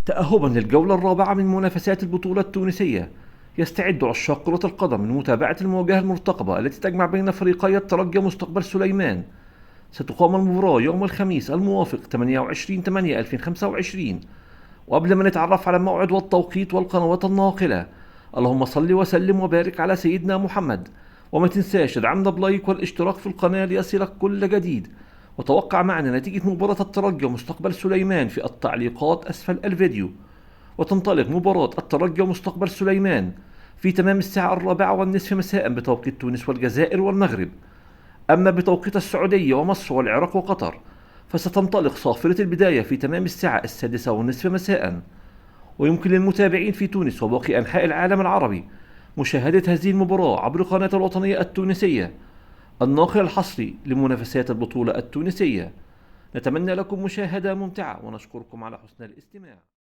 تأهبا للجولة الرابعة من منافسات البطولة التونسية، يستعد عشاق كرة القدم لمتابعة المواجهة المرتقبة التي تجمع بين فريقي الترجي ومستقبل سليمان. ستقام المباراة يوم الخميس الموافق 28/8/2025. وقبل ما نتعرف على الموعد والتوقيت والقنوات الناقلة، اللهم صل وسلم وبارك على سيدنا محمد. وما تنساش دعمنا بلايك والاشتراك في القناة ليصلك كل جديد. وتوقع معنا نتيجة مباراة الترجي ومستقبل سليمان في التعليقات أسفل الفيديو. وتنطلق مباراة الترجي ومستقبل سليمان في تمام الساعة 4:30 مساء بتوقيت تونس والجزائر والمغرب. أما بتوقيت السعودية ومصر والعراق وقطر، فستنطلق صافرة البداية في تمام الساعة 6:30 مساء. ويمكن للمتابعين في تونس وباقي أنحاء العالم العربي مشاهدة هذه المباراة عبر قناة الوطنية التونسية، الناقل الحصري لمنافسات البطولة التونسية. نتمنى لكم مشاهدة ممتعة ونشكركم على حسن الاستماع.